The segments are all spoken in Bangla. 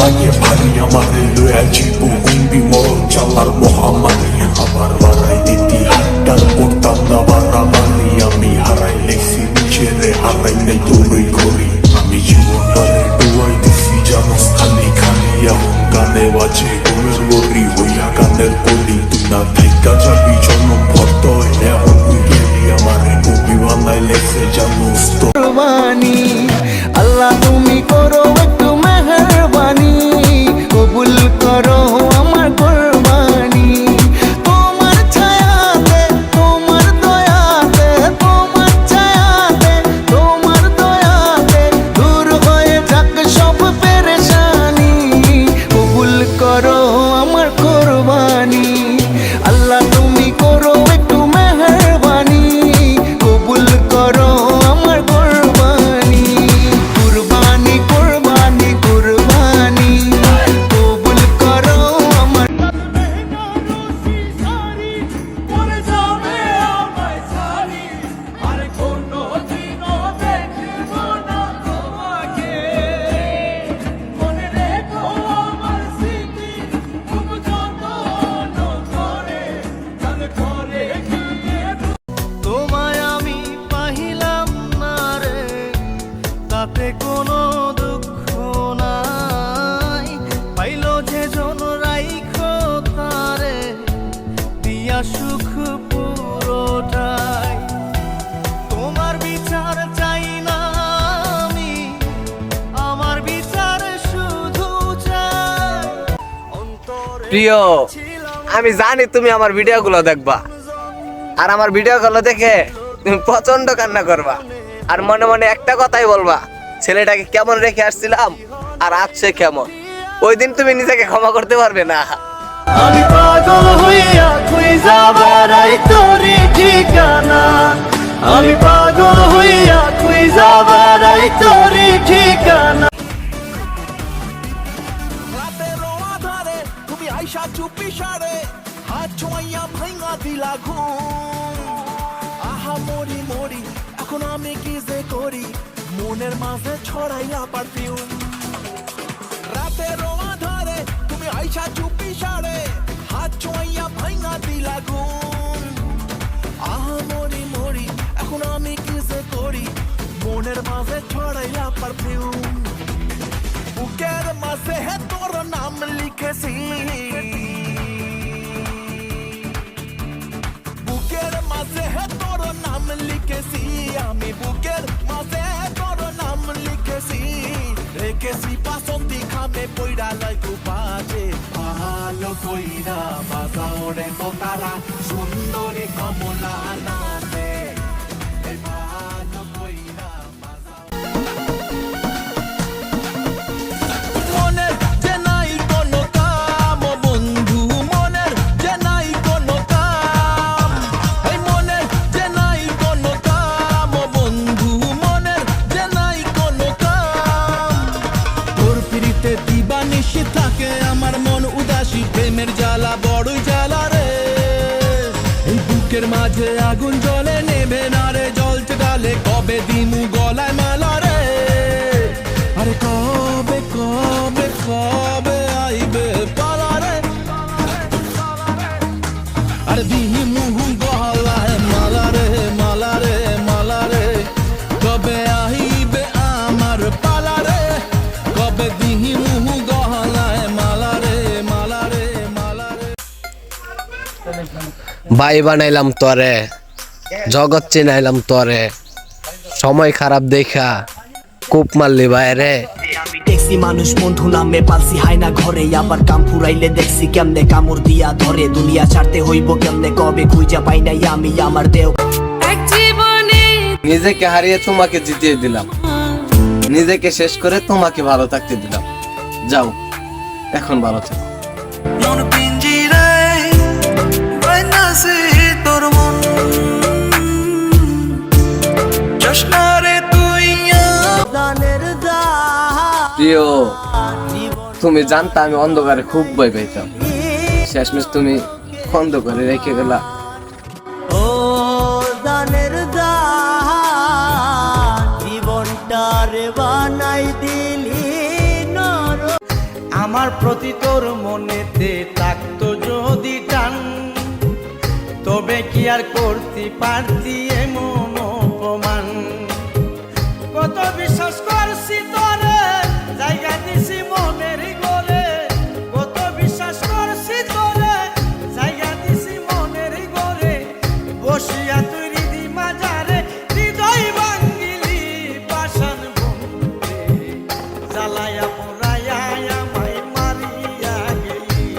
লাগে ভারী আমার লয়া জীব গুম্বি মরণ চালার মোহাম্মদ আবার বাড়াই দিতি হাট্টার করতাম না বাড়াবাড়ি আমি হারাই লেখছি নিজেরে হারাই নাই তোরই করি আমি জীবনটারে ডুবাই দিছি জানোস খালি খালি এখন গানে বাজে ঘুমের গরি হইয়া গানের কলি তুই না থাইকা যাবি জন্ম ভর্ত এখন তুই গেলি আমারে কবি বানাই লেখছে জানোস তো কুরবানি আল্লাহ তুমি করো একটু মেহেরবানি কবুল করো আমার কুরবানি তোমার ছায়াতে তোমার দয়াতে তোমার ছায়াতে তোমার দয়াতে দূর হয়ে যাক সব পেরেশানি কবুল করো আমার কুরবানি আল্লাহ তুমি করো একটু মেহেরবানি কবুল করো আমার কুরবানি কুরবানি কুরবানি কুরবানি কবুল করো আমার তোমায় আমি পাহিলাম না রে তাতে কোনো দুঃখ নাই পাইল যে জন রাইখো তারে দিয়া সুখ পুরোটাই তোমার বিচার চাই না আমি আমার বিচার শুধু চাই অন্তরে প্রিয়, আমি জানি তুমি আমার ভিডিওগুলো দেখবা আর আমার ভিডিওগুলো দেখে তুমি প্রচন্ড কান্না করবা আর মনে মনে একটা কথাই বলবা ছেলেটাকে কেমন রেখে আসছিলাম আর আজ সে কেমন। ওই দিন তুমি নিজেকে ক্ষমা করতে পারবে না। আমি পাগল হইয়া খুঁজা বেড়াই তোরে ঠিকানা আমি পাগল হইয়া খুঁজা বেড়াই তোরে ঠিকানা রাতের আধারে তুমি আইসা চুপি সারে হাত ছোঁয়া ভাঙা দিলা ঘুম আহা মরি মরি এখন আমি কি যে করি মনের মাঝে ছড়াইলা পারফিউম রাতের আধারে তুমি আইসা চুপি সারে হাত ছোঁয়া ভাঙা দিলা ঘুম আহা মরি মরি এখন আমি কি যে করি মনের মাঝে ছড়াইলা পারফিউম বুকের মাঝে তোর নাম লিখেছি বুকের মাঝে তোর নাম লিখেছি আমি বুকের মাঝে তোর নাম লিখেছি রেখেছি বাসন্তী খামে পইরা লাইকু বাজে ভালো কইরা বাজাও রে তোতারা সুন্দরী কমলা নামে এই ভালো কইরা মনের যে নাই কোনো কাম বন্ধু মনের যে নাই কোনো কাম এই মনের যে নাই কোনো কাম বন্ধু মনের যে নাই কোনো কাম তোর পিড়িতে দিবানিশি থাকে আমার মন উদাসী প্রেমের জ্বালা বড়ই জ্বালা রে এই বুকের মাঝে আগুন জ্বলে নেবে না রে জ্বলছে ডালে কবে দিমু গলায় মালা রে আরে কবে কবে কবে আইবে পালা রে আরে দিমু গলায় মালা রে মালা রে মালা রে কবে আইবে আমার পালা রে কবে দিমু গলায় মালা রে মালা রে মালা রে ভাই বানাইলাম তরে, জগৎ চিনাইলাম তরে, সময় খারাপ দেখা কূপ মারলি বাইরে। আমি দেখছি মানুষ বন্ধু নামে পালছি হাইনা ঘরে আবার কাম ফুরাইলে দেখছি কেমনে কামড় দিয়া ধরে দুনিয়া ছাড়তে হইব কেমনে কবে খুঁজা পাই নাই আমি আমার দেহ নিজেকে হারিয়ে তোমাকে জিতিয়ে দিলাম, নিজেকে শেষ করে তোমাকে ভালো থাকতে দিলাম। যাও এখন ভালো থাকো। মন পিঞ্জিরায় বাইনাছে তোর মন জশনারে তুই দানের দা প্রিয়, তুমি জানতা আমি অন্ধকারে খুব ভয় পাইতাম, শেষমেশ তুমি অন্ধকারে রেখে গেলা। ও দানের দা জীবনটারে বানাই দিলি নর আমার প্রতি তোর মনেতে থাকতো যদি টান, তবে কি আর করতে পারতি এমন অপমান। কত বিশ্বাস করছি তোরে, জায়গা দিছি মনের ঘরে, কত বিশ্বাস করছি তোরে, জায়গা দিছি মনের ঘরে। বসিয়া তুই হৃদি মাজারে হৃদয় ভাঙ্গিলি পাষাণ বন্ধুরে, জ্বালায়া পোড়ায়া আমায় মারিয়া গেলি,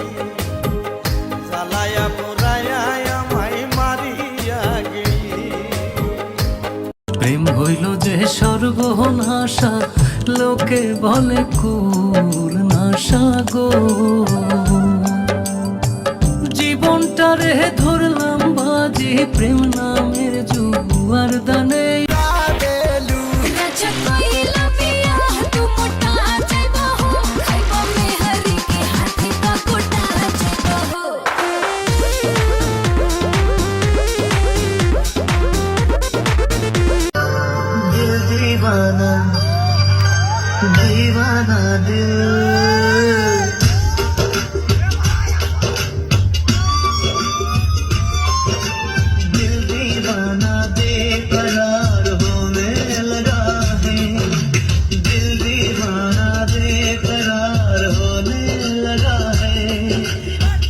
জ্বালায়া পোড়ায়া আমায় মারিয়া গেলি। প্রেম হইল যে সর্বনাশা, লোকে বলে কুল নাশা গো। জীবনটারে ধরলাম বাজি, প্রেম নামের জুয়ার দানে। दीवाना दीवाना दिल, दिल दीवाना बेकरार होने लगा है, दिल दीवाना बेकरार होने लगा है,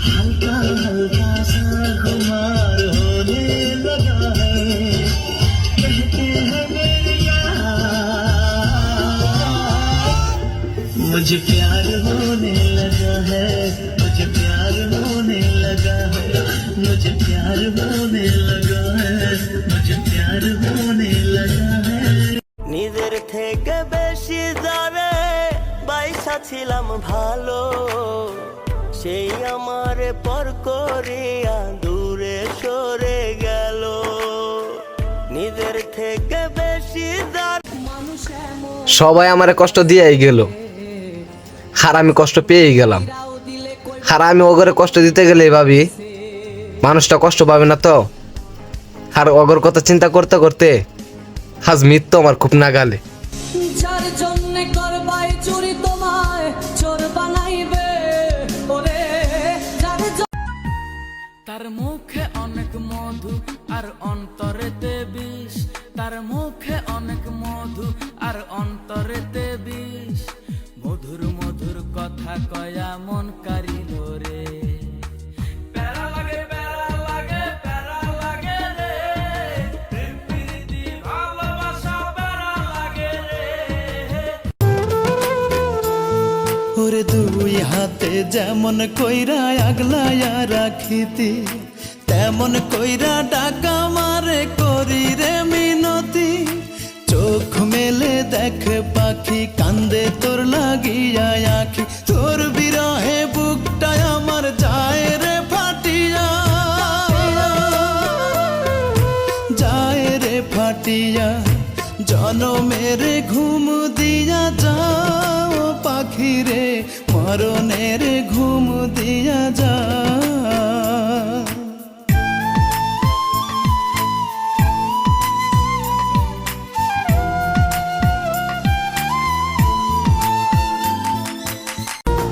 हल्का हल्का सा खुमार होने लगा है, कहते हैं मेरे मुझे प्यार होने लगा है, मुझे प्यार होने लगा है, मुझे प्यार होने लगा है, मुझे प्यार होने लगा है। নিজের থেকে বেশি যারে বাইসা ছিলাম ভালো, সেই আমার পর করিয়া দূরে সরে গেল। নিজের থেকে বেশি সবাই আমারে কষ্ট দিয়েই গেল, আর আমি কষ্ট পেয়েই গেলাম। আর আমি ওগরে কষ্ট দিতে গেলে ভাবি মানুষটা কষ্ট পাবে না তো, আর ওগর কথা চিন্তা করতে করতে আজ মৃত্যু আমার খুব নাগালে। যার জন্য করবাই চুরি তোমায় চোর বানাইবে ওরে, তার মুখে অনেক মধু আর অন্তরেতে বিষ, তার মুখে অনেক মধু আর অন্তরেতে বিষ। মধুর মধুর কথা কয়া মন কারিল রে, প্যারা লাগে প্যারা লাগে প্যারা লাগে রে, প্রেম প্রীতি ভালোবাসা প্যারা লাগে রে। ওরে দুই হাতে যেমন কইরা আগলায়া রাখিতি, তেমন কইরা ডাকা মারে করি রে মিনতি। চোখ মেলে দেখ পাখি কান্দে তোর লাগিয়া আখি, তোর বিরহে বুকটা আমার যায় রে ফাটিয়া, যায় রে ফাটিয়া। জনমের ঘুম দিয়া যাও পাখি রে, মরণের ঘুম দিয়া যা।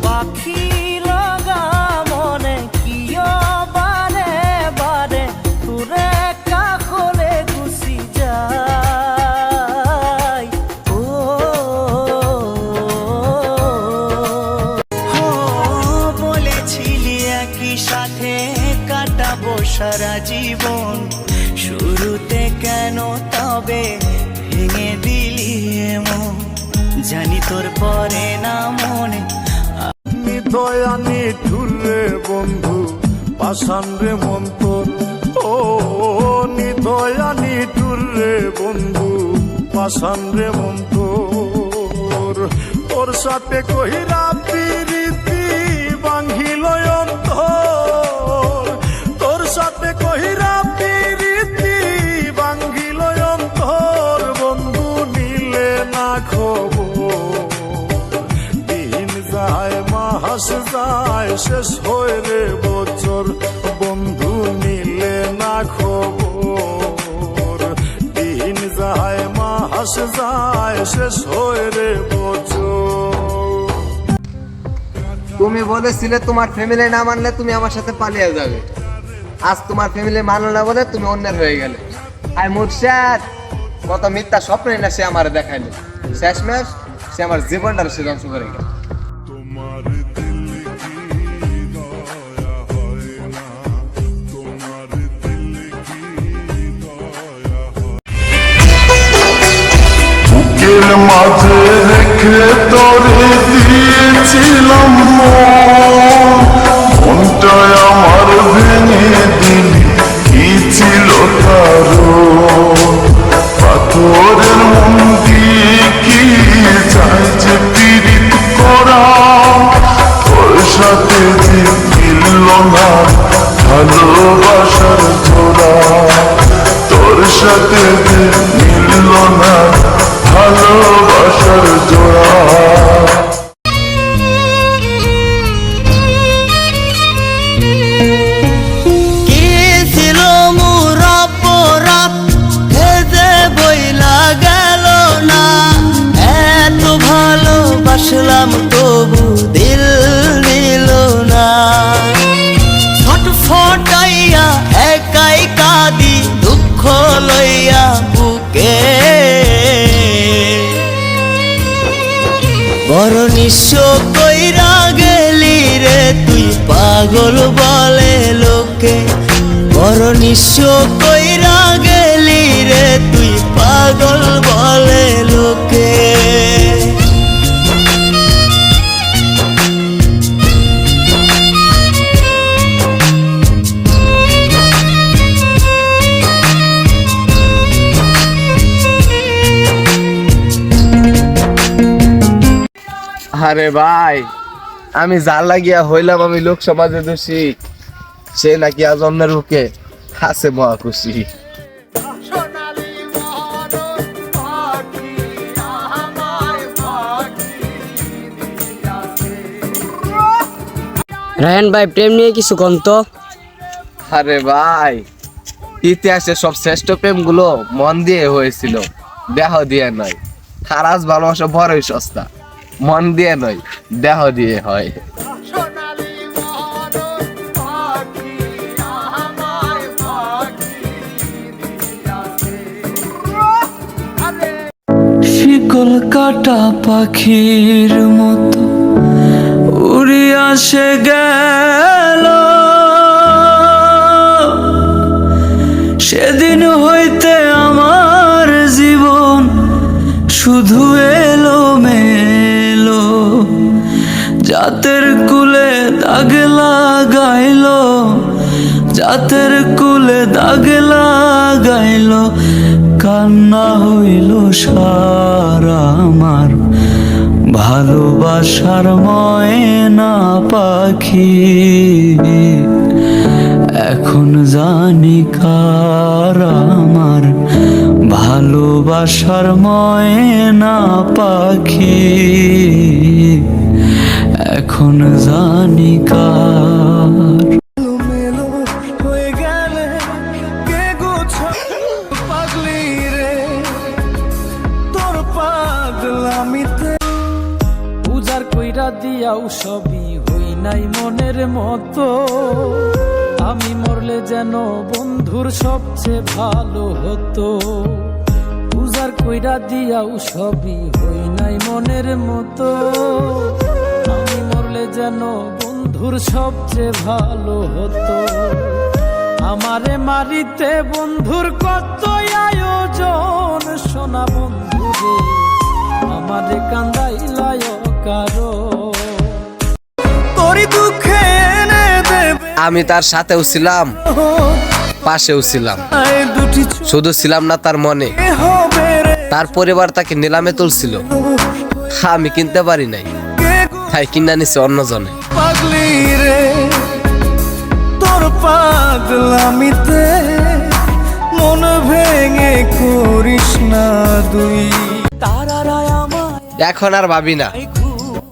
পাখি লাগা মনে কিয় বারে বারে তোরে কাকলে গুছি যায়। ও বলেছিলি একই সাথে কাটাবো সারা জীবন, শুরুতে কেন তবে ভেঙে দিলি এমন। জানি তোর পরে না মনে নিতয়ানি ঠুরে বন্ধু পাষাণ রে মন্তর, ও নিতয়ানি ঠুরে বন্ধু পাষাণ রে মন্তর। তোর সাথে কহিরা প্রীতি ভাঙ্গিল অন্তর, তোর সাথে কহিরা প্রীতি ভাঙ্গিল অন্তর। বন্ধু নিলে না খবর, দিন যায় মাস যায় শেষ হয় রে বছর। বন্ধু নিলে না খবর, দিন যায় মাস যায় শেষ হয় রে বছর। তুমি বলেছিলে তোমার ফ্যামিলি না মানলে তুমি আমার সাথে পালিয়ে যাবে। আজ তোমার ফ্যামিলি মানলো না বলে তুমি অন্যের হয়ে গেলে। আই মুর্শিদ, কত মিথ্যা স্বপ্নই না সে আমার দেখাইলো, শেষমেশ সে আমার জীবনটার সে ধ্বংস করে গেল। বুকের মাঝে রেখে তোরে দিয়েছিলাম মনটা আমার ভেঙে দিলি, কি ছিল কারণ? পাথরের মন দিয়ে কি চাই যে পীড়িত করা, তোর সাথে যে মিলল না ভালোবাসার ছোড়া, তোর সাথে যে মিলল না ভালোবাসার জোড়া। কি ছিল মোর অপরাধ, ভেজে বইলা গেল না। এত ভালোবাসলাম তবু দিল নিল না। ছটফটাইয়া একাই কাঁদি দুঃখ লইয়া বুকে, বড় নিঃস্ব কইরা গেলি রে তুই পাগল বলে লোকে। বড় নিঃস্ব কইরা গেলি রে তুই পাগল বলে লোকে। আরে ভাই, আমি জাল লাগিয়া হইলাম আমি লোক সমাজে দোষী, সে নাকি আজ অন্যের বুকে আছে মহা খুশি। রায়হান ভাই, প্রেম নিয়ে কিছু কোন তো। আরে ভাই, ইতিহাসে সব শ্রেষ্ঠ প্রেম গুলো মন দিয়ে হয়েছিল, দেহ দিয়ে নয়। আর আজ ভালোবাসা বড়ই সস্তা, মন দিয়ে নয় দেহ দিয়ে হয়। শিকল কাটা পাখির মতো উড়ে আসে গেল, সেদিন হইতে আমার জীবন শুধু এলো মেলো। জাতের কুলে দাগ লাগাইলো, জাতের কুলে দাগ লাগাইলো, কান্না হইল সারা আমার ভালোবাসার ময়না পাখি। এখন জানি কার আমার ভালোবাসার ময়না পাখি, এখন জানি কার। হয়ে গেলে কে পাগলি রে তোর পাগলামিতে। উজার কইরা দিয়াও সবই হই নাই মনের মতো, আমি মরলে যেন বন্ধুর সবচেয়ে ভালো হতো। উজার কইরা দিয়াও সবই হই নাই মনের মতো, আমি মরলে যেন বন্ধুর সবচেয়ে ভালো হতো। আমারে মারিতে বন্ধুর কত আয়োজন, সোনা বন্ধুরে আমারে কান্দাইলায় কারো। তোরই দুঃখে এনে দেবে আমি তার সাথেও ছিলাম, পাশেও ছিলাম, দুটি শুধু ছিলাম না তার মনে। হবে রে তার পরিবার তাকে নিলামে তুলছিল, আমি কিনতে পারি নাই, তাই কিনা নিছে অন্যজনে। পাগলি রে তোর পাগলামিতে মন ভেঙে করিস না দুই। তারারায় আমায় এখন আর ভাবি না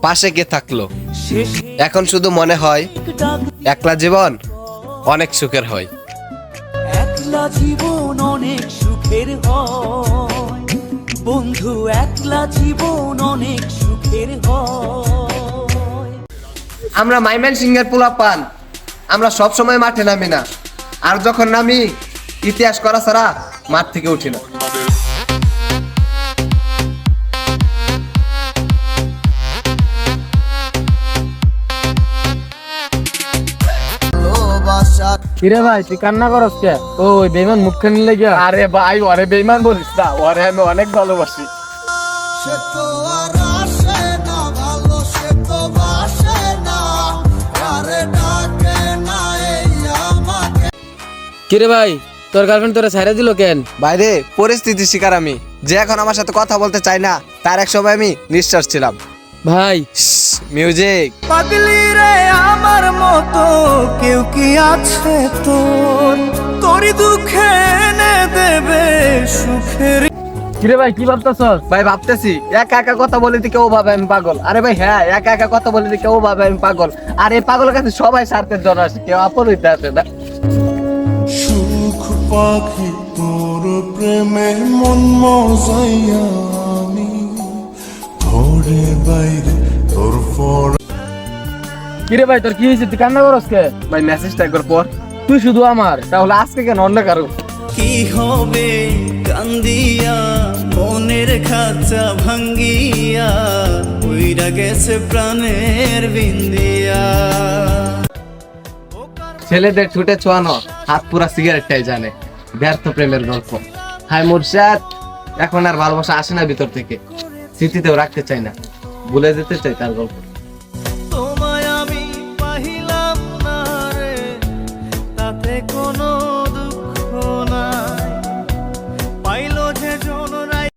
পাশে কে থাকলো, এখন শুধু মনে হয় ডাক, একলা জীবন অনেক সুখের হয়। একলা জীবন অনেক সুখের হয় বন্ধু, একলা জীবন অনেক সুখের হয়। আমরা মাইমেন সিংহের পোলাপান, আমরা সব সময় মাঠে নামি না, আর যখন নামি ইতিহাস করা ছাড়া মাঠ থেকে উঠি না। কিরে ভাই তুই কান্না করস কে? ও ওই বেইমান মুখে নিলে গিয়া? আরে ভাই ওরে বেইমান বলিস না, ওরে আমি অনেক ভালোবাসি। কিরে ভাই তোর গার্লফ্রেন্ড তোরে ছাইরা দিল কেন? বাইরে পরিস্থিতির শিকার আমি, যে এখন আমার সাথে কথা বলতে চাই না, তার এক সময় আমি নিঃশ্বাস ছিলাম। ভাই মিউজিক। পাগলি রে আমার মতো কেউ কি আছে তোর, তোরই দুঃখে এনে দেবে সুখের। কিরে ভাই কি ভাবতাছস? ভাই ভাবতেছি একা একা কথা বলিতে কেউ ভাবে আমি পাগল। আরে ভাই হ্যাঁ, একা একা কথা বলিতে কেউ ভাবে আমি পাগল, আর এই পাগলের কাছে সবাই স্বার্থের জন্য আসে, কেউ আপন হইতে আসে না। সুখ পাখি তোর প্রেমে মন মজাইয়া আমি, ঘরে বাইরে তোর ফর। কিরে ভাই তোর কি হয়েছে তুই কান্না করস কে? ভাই মেসেজটা একবার পর। তুই শুধু আমার, তাহলে আজকে কেন অন্য কারো? কি হবে কান্দিয়া মনের খাঁচা ভাঙ্গিয়া, উইরা গেছে প্রাণের বিন্দিয়া। ছেলেদের ছুটে ছোঁয়ানো হাত পুরা সিগারেটটাই জানে, ব্যর্থ প্রেমের গল্প। হাই মুর্শাদ, এখন আর ভালোবাসা আসে না ভিতর থেকে, স্মৃতিতেও রাখতে চাই না, ভুলে যেতে চাই তার গল্প। তোমায় আমি পাহিলাম না রে, তাতে কোনো দুঃখ নাই, পাইলো যে জনরাই।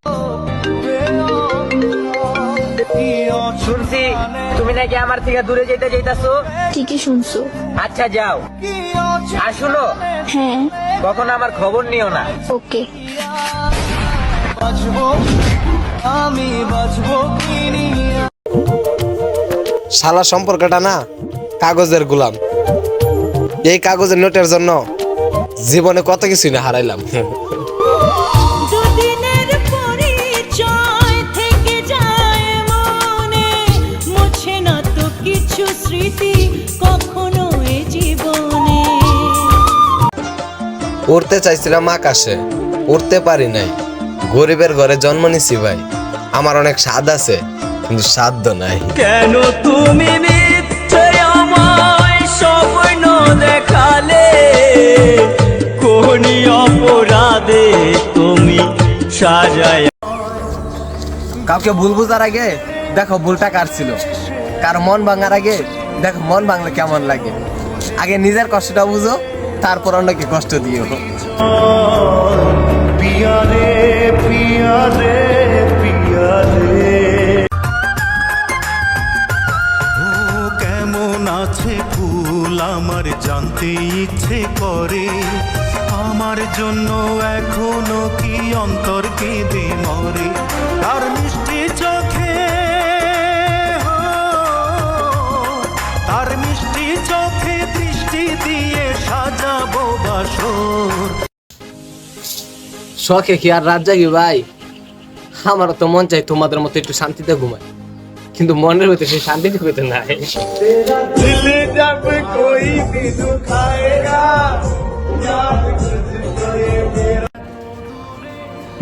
শুনছি তুমি নাকি আমার থেকে দূরে যেতে চাইতাছো। ঠিকই শুনছো। আচ্ছা যাও, আর শুনো হ্যাঁ কখনো আমার খবর নিও না। ওকে। আমি বাঁচবো কি নিয়া। শালা সম্পর্কটা না কাগজের গোলাম, এই কাগজের নোটের জন্য জীবনে কত কিছুই না হারাইলাম। দুদিনের পরিচয় থেকে যায় মনে, মুছে না তো কিছু স্মৃতি কখনো এ জীবনে। উড়তে চাইছিলাম আকাশে, উড়তে পারি নাই, গরিবের ঘরে জন্ম নিছি ভাই, আমার অনেক স্বাদ আছে কিন্তু সাধ্য নাই। কেন তুমি মিথ্যে আমায় স্বপ্ন দেখালে, কোন অপরাধে তুমি সাজায়। কাউকে ভুল বুঝার আগে দেখো ভুলটা কার ছিল, কারো মন ভাঙার আগে দেখো মন ভাঙলে কেমন লাগে। আগে নিজের কষ্টটা বুঝো, তারপর অন্যকে কষ্ট দিও। পিয়া রে পিয়া রে পিয়া রে। ও কেমন আছে ফুল আমার জানতে ইচ্ছে করে, আমার জন্য এখনো কি অন্তর কেঁদে মরে। তার মিষ্টি চোখে, তার মিষ্টি চোখে দৃষ্টি দিয়ে সাজাবো বাসর। শখে কি আর রাত জাগি ভাই? আমারও তো মন চাই তোমাদের মতো একটু শান্তিতে ঘুমাই, কিন্তু মনের ভিতরে সেই শান্তিতে হইতে নাই।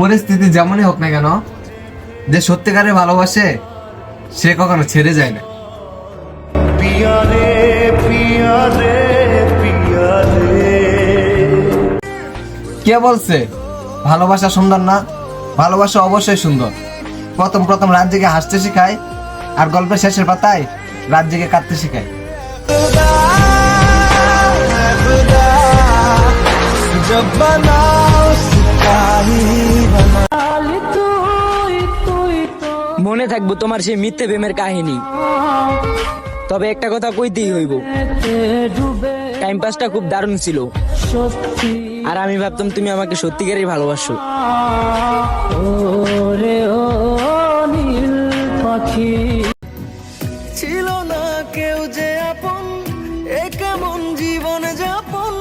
পরিস্থিতি যেমনই হোক না কেন, যে সত্যিকারে ভালোবাসে সে কখনো ছেড়ে যায় না। পিয়া রে পিয়া রে পিয়া রে। কে বলছে ভালোবাসা সুন্দর না? ভালোবাসা অবশ্যই সুন্দর। প্রথম প্রথম রাত জেগে হাসতে শেখায়, আর গল্পের শেষের পাতায় রাত জেগে কাঁদতে শেখায়। মনে থাকবো তোমার সেই মিথ্যে প্রেমের কাহিনী। তবে একটা কথা কইতেই হইব, টাইম পাসটা খুব দারুণ ছিল, আর আমি ভাবতাম তুমি আমাকে সত্যিকারই ভালোবাসো। ছিল না কেউ যে আপন, এ কেমন জীবন যাপন,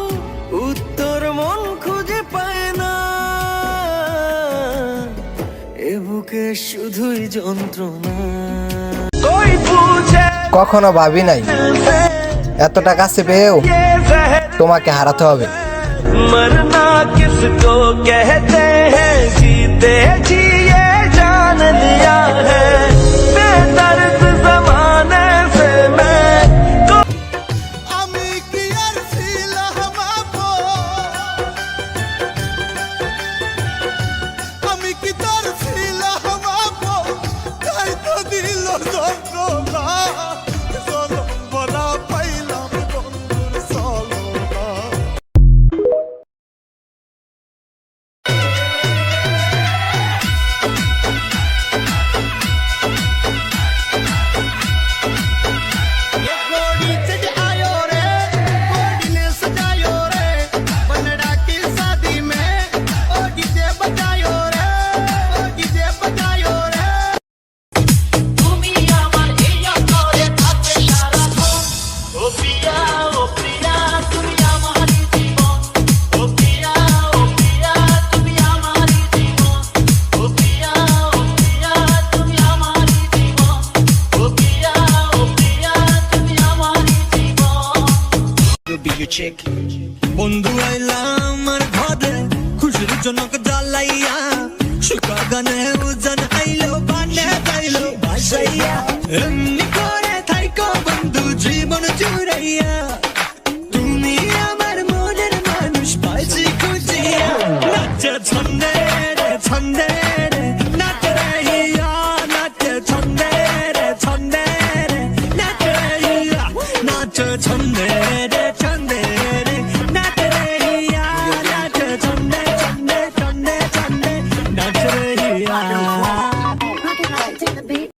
উত্তর মন খুঁজে পায় না, এ বুকে শুধুই যন্ত্রণা। কখনো ভাবি নাই এতটা কাছে পেয়েও তোমাকে হারাতে হবে। मरना किसको कहते हैं जीते जी ये जान लिया है बेदर्द जमाने से मैं বন্ধু আইলাম আমার ঘরে খুশির জনক জ্বালাইয়া সুখা গানে উজান আইলো বানে গাইলো ভাসাইয়া এমনি করে থাইকো বন্ধু জীবন জুড়াইয়া তুমি আমার মনের মানুষ পাইছি খুঁজিয়া নাচে ছন্দে রে ছন্দে